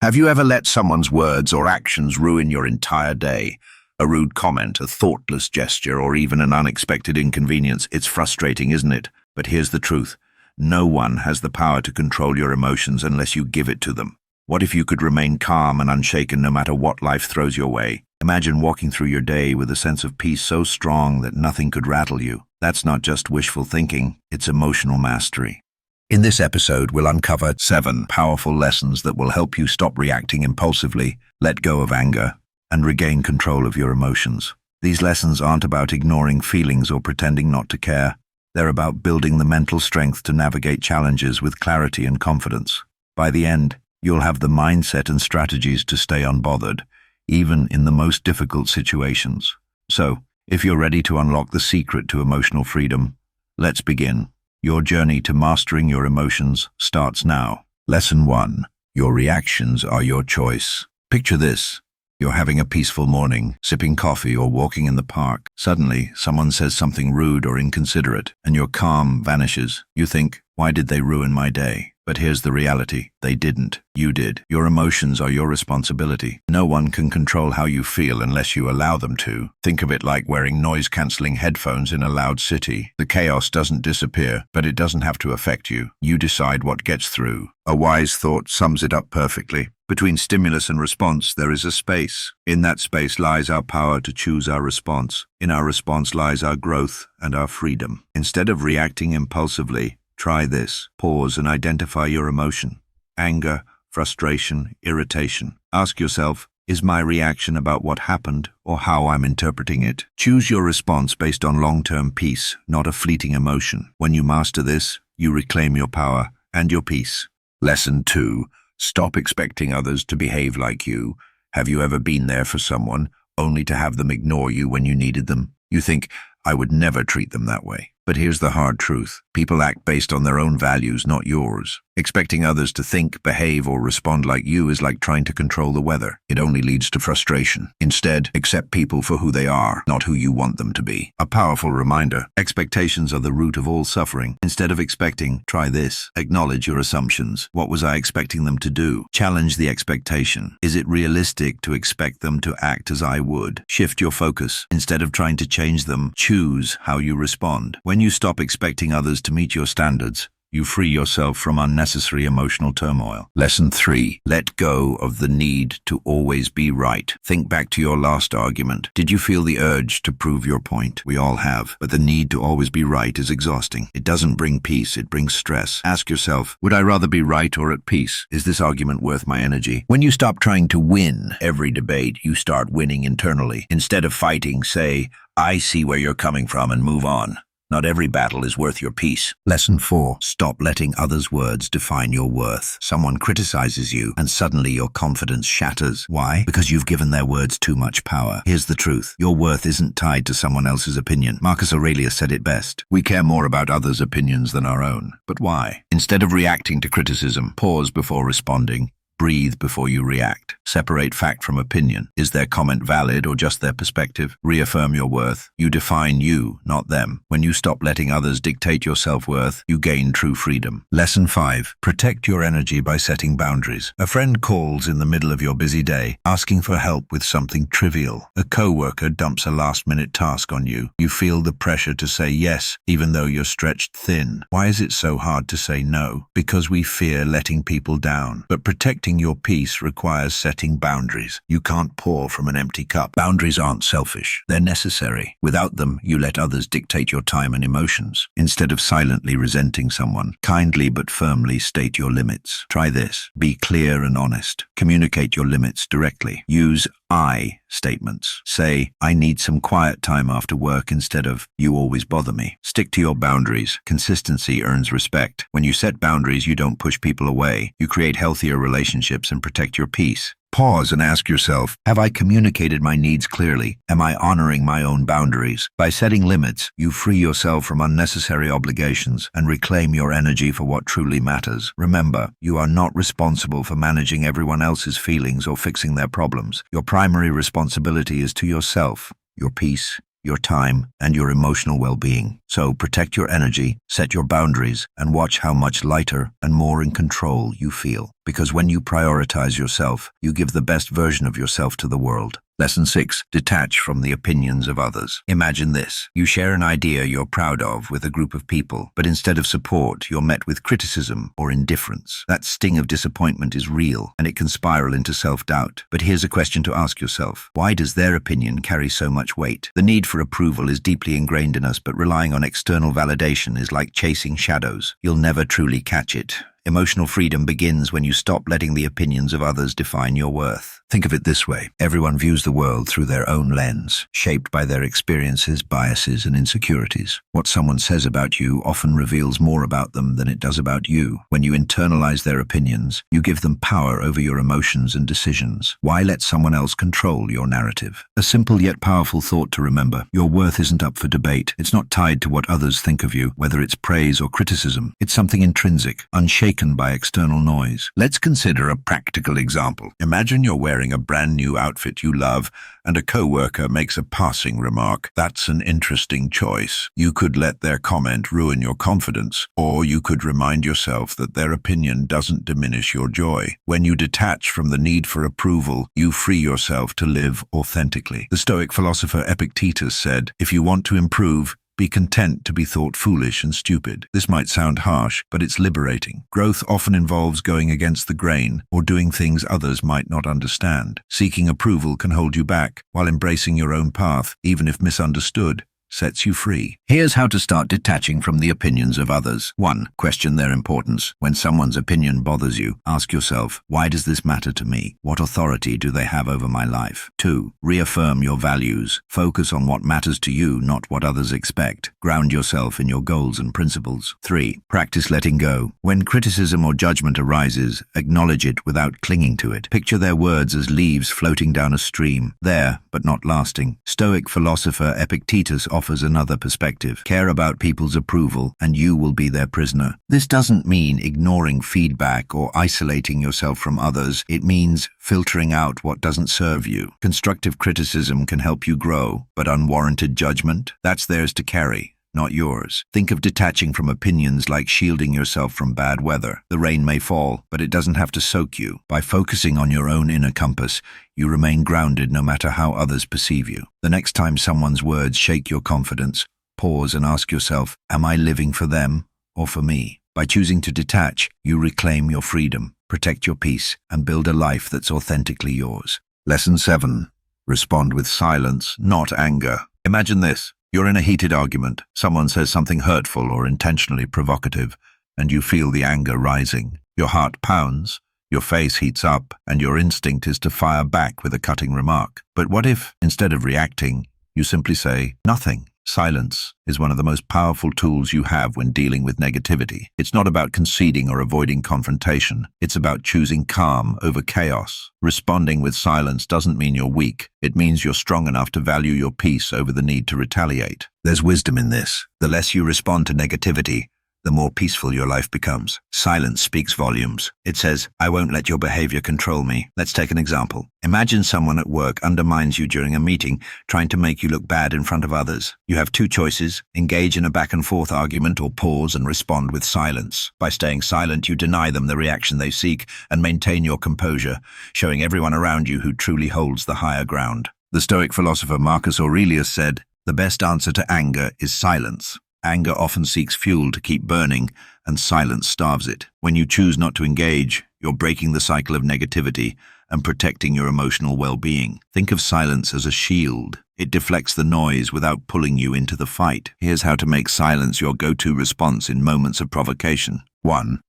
Have you ever let someone's words or actions ruin your entire day? A rude comment, a thoughtless gesture, or even an unexpected inconvenience. It's frustrating, isn't it? But here's the truth. No one has the power to control your emotions unless you give it to them. What if you could remain calm and unshaken no matter what life throws your way? Imagine walking through your day with a sense of peace so strong that nothing could rattle you. That's not just wishful thinking, it's emotional mastery. In this episode, we'll uncover 7 powerful lessons that will help you stop reacting impulsively, let go of anger, and regain control of your emotions. These lessons aren't about ignoring feelings or pretending not to care. They're about building the mental strength to navigate challenges with clarity and confidence. By the end, you'll have the mindset and strategies to stay unbothered, even in the most difficult situations. So, if you're ready to unlock the secret to emotional freedom, let's begin. Your journey to mastering your emotions starts now. Lesson 1. Your reactions are your choice. Picture this. You're having a peaceful morning, sipping coffee or walking in the park. Suddenly, someone says something rude or inconsiderate, and your calm vanishes. You think, why did they ruin my day? But here's the reality. They didn't. You did. Your emotions are your responsibility. No one can control how you feel unless you allow them to. Think of it like wearing noise-canceling headphones in a loud city. The chaos doesn't disappear, but it doesn't have to affect you. You decide what gets through. A wise thought sums it up perfectly. Between stimulus and response, there is a space. In that space lies our power to choose our response. In our response lies our growth and our freedom. Instead of reacting impulsively, try this. Pause and identify your emotion. Anger, frustration, irritation. Ask yourself, is my reaction about what happened or how I'm interpreting it? Choose your response based on long-term peace, not a fleeting emotion. When you master this, you reclaim your power and your peace. Lesson 2. Stop expecting others to behave like you. Have you ever been there for someone, only to have them ignore you when you needed them? You think, I would never treat them that way. But here's the hard truth. People act based on their own values, not yours. Expecting others to think, behave, or respond like you is like trying to control the weather. It only leads to frustration. Instead, accept people for who they are, not who you want them to be. A powerful reminder. Expectations are the root of all suffering. Instead of expecting, try this. Acknowledge your assumptions. What was I expecting them to do? Challenge the expectation. Is it realistic to expect them to act as I would? Shift your focus. Instead of trying to change them, choose how you respond. When you stop expecting others to meet your standards, you free yourself from unnecessary emotional turmoil. Lesson 3. Let go of the need to always be right. Think back to your last argument. Did you feel the urge to prove your point? We all have. But the need to always be right is exhausting. It doesn't bring peace, it brings stress. Ask yourself, would I rather be right or at peace? Is this argument worth my energy? When you stop trying to win every debate, you start winning internally. Instead of fighting, say, I see where you're coming from and move on. Not every battle is worth your peace. Lesson 4. Stop letting others' words define your worth. Someone criticizes you, and suddenly your confidence shatters. Why? Because you've given their words too much power. Here's the truth. Your worth isn't tied to someone else's opinion. Marcus Aurelius said it best. We care more about others' opinions than our own. But why? Instead of reacting to criticism, pause before responding. Breathe before you react. Separate fact from opinion. Is their comment valid or just their perspective? Reaffirm your worth. You define you, not them. When you stop letting others dictate your self-worth, you gain true freedom. Lesson 5. Protect your energy by setting boundaries. A friend calls in the middle of your busy day, asking for help with something trivial. A coworker dumps a last-minute task on you. You feel the pressure to say yes, even though you're stretched thin. Why is it so hard to say no? Because we fear letting people down. But protecting your peace requires setting boundaries. You can't pour from an empty cup. Boundaries aren't selfish. They're necessary. Without them, you let others dictate your time and emotions. Instead of silently resenting someone, kindly but firmly state your limits. Try this. Be clear and honest. Communicate your limits directly. Use I statements. Say, I need some quiet time after work instead of, you always bother me. Stick to your boundaries. Consistency earns respect. When you set boundaries, you don't push people away. You create healthier relationships and protect your peace. Pause and ask yourself, have I communicated my needs clearly? Am I honoring my own boundaries? By setting limits, you free yourself from unnecessary obligations and reclaim your energy for what truly matters. Remember, you are not responsible for managing everyone else's feelings or fixing their problems. Your primary responsibility is to yourself, your peace, your time, and your emotional well-being. So protect your energy, set your boundaries, and watch how much lighter and more in control you feel. Because when you prioritize yourself, you give the best version of yourself to the world. Lesson 6. Detach from the opinions of others. Imagine this. You share an idea you're proud of with a group of people, but instead of support, you're met with criticism or indifference. That sting of disappointment is real, and it can spiral into self-doubt. But here's a question to ask yourself. Why does their opinion carry so much weight? The need for approval is deeply ingrained in us, but relying on external validation is like chasing shadows. You'll never truly catch it. Emotional freedom begins when you stop letting the opinions of others define your worth. Think of it this way. Everyone views the world through their own lens, shaped by their experiences, biases, and insecurities. What someone says about you often reveals more about them than it does about you. When you internalize their opinions, you give them power over your emotions and decisions. Why let someone else control your narrative? A simple yet powerful thought to remember. Your worth isn't up for debate. It's not tied to what others think of you, whether it's praise or criticism. It's something intrinsic, unshaken by external noise. Let's consider a practical example. Imagine you're wearing a brand new outfit you love, and a coworker makes a passing remark. That's an interesting choice. You could let their comment ruin your confidence, or you could remind yourself that their opinion doesn't diminish your joy. When you detach from the need for approval, you free yourself to live authentically. The Stoic philosopher Epictetus said, "If you want to improve, be content to be thought foolish and stupid." This might sound harsh, but it's liberating. Growth often involves going against the grain or doing things others might not understand. Seeking approval can hold you back, while embracing your own path, even if misunderstood, sets you free. Here's how to start detaching from the opinions of others. 1. Question their importance. When someone's opinion bothers you, ask yourself, why does this matter to me? What authority do they have over my life? 2. Reaffirm your values. Focus on what matters to you, not what others expect. Ground yourself in your goals and principles. 3. Practice letting go. When criticism or judgment arises, acknowledge it without clinging to it. Picture their words as leaves floating down a stream, there but not lasting. Stoic philosopher Epictetus offers another perspective. Care about people's approval, and you will be their prisoner. This doesn't mean ignoring feedback or isolating yourself from others. It means filtering out what doesn't serve you. Constructive criticism can help you grow, but unwarranted judgment, that's theirs to carry, not yours. Think of detaching from opinions like shielding yourself from bad weather. The rain may fall, but it doesn't have to soak you. By focusing on your own inner compass, you remain grounded no matter how others perceive you. The next time someone's words shake your confidence, pause and ask yourself, am I living for them or for me? By choosing to detach, you reclaim your freedom, protect your peace, and build a life that's authentically yours. Lesson 7. Respond with silence, not anger. Imagine this. You're in a heated argument. Someone says something hurtful or intentionally provocative, and you feel the anger rising. Your heart pounds, your face heats up, and your instinct is to fire back with a cutting remark. But what if, instead of reacting, you simply say, nothing? Silence is one of the most powerful tools you have when dealing with negativity. It's not about conceding or avoiding confrontation. It's about choosing calm over chaos. Responding with silence doesn't mean you're weak. It means you're strong enough to value your peace over the need to retaliate. There's wisdom in this. The less you respond to negativity, the more peaceful your life becomes. Silence speaks volumes. It says, I won't let your behavior control me. Let's take an example. Imagine someone at work undermines you during a meeting, trying to make you look bad in front of others. You have two choices: engage in a back-and-forth argument or pause and respond with silence. By staying silent, you deny them the reaction they seek and maintain your composure, showing everyone around you who truly holds the higher ground. The Stoic philosopher Marcus Aurelius said, the best answer to anger is silence. Anger often seeks fuel to keep burning, and silence starves it. When you choose not to engage, you're breaking the cycle of negativity and protecting your emotional well-being. Think of silence as a shield. It deflects the noise without pulling you into the fight. Here's how to make silence your go-to response in moments of provocation. 1.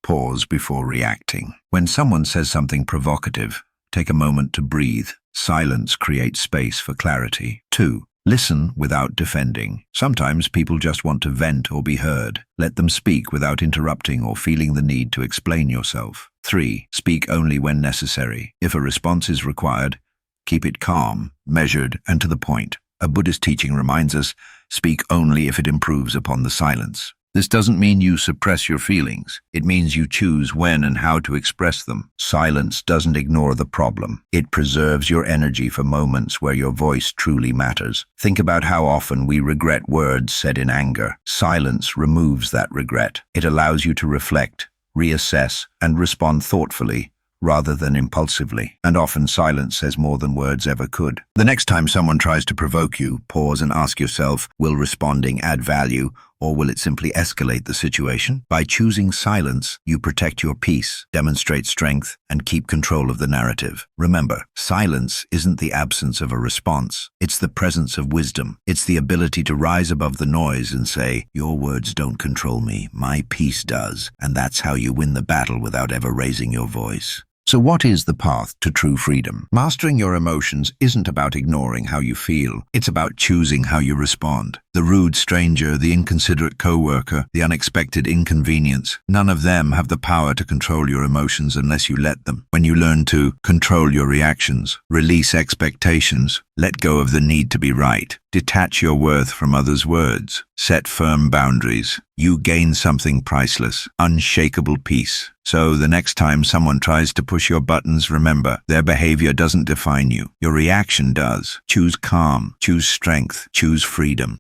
Pause before reacting. When someone says something provocative, take a moment to breathe. Silence creates space for clarity. 2. Listen without defending. Sometimes people just want to vent or be heard. Let them speak without interrupting or feeling the need to explain yourself. 3. Speak only when necessary. If a response is required, keep it calm, measured, and to the point. A Buddhist teaching reminds us, speak only if it improves upon the silence. This doesn't mean you suppress your feelings. It means you choose when and how to express them. Silence doesn't ignore the problem. It preserves your energy for moments where your voice truly matters. Think about how often we regret words said in anger. Silence removes that regret. It allows you to reflect, reassess, and respond thoughtfully, rather than impulsively. And often silence says more than words ever could. The next time someone tries to provoke you, pause and ask yourself, will responding add value, or will it simply escalate the situation? By choosing silence, you protect your peace, demonstrate strength, and keep control of the narrative. Remember, silence isn't the absence of a response. It's the presence of wisdom. It's the ability to rise above the noise and say, your words don't control me, my peace does. And that's how you win the battle without ever raising your voice. So what is the path to true freedom? Mastering your emotions isn't about ignoring how you feel. It's about choosing how you respond. The rude stranger, the inconsiderate coworker, the unexpected inconvenience, none of them have the power to control your emotions unless you let them. When you learn to control your reactions, release expectations, let go of the need to be right, detach your worth from others' words, set firm boundaries, you gain something priceless, unshakable peace. So the next time someone tries to push your buttons, remember, their behavior doesn't define you. Your reaction does. Choose calm, choose strength, choose freedom.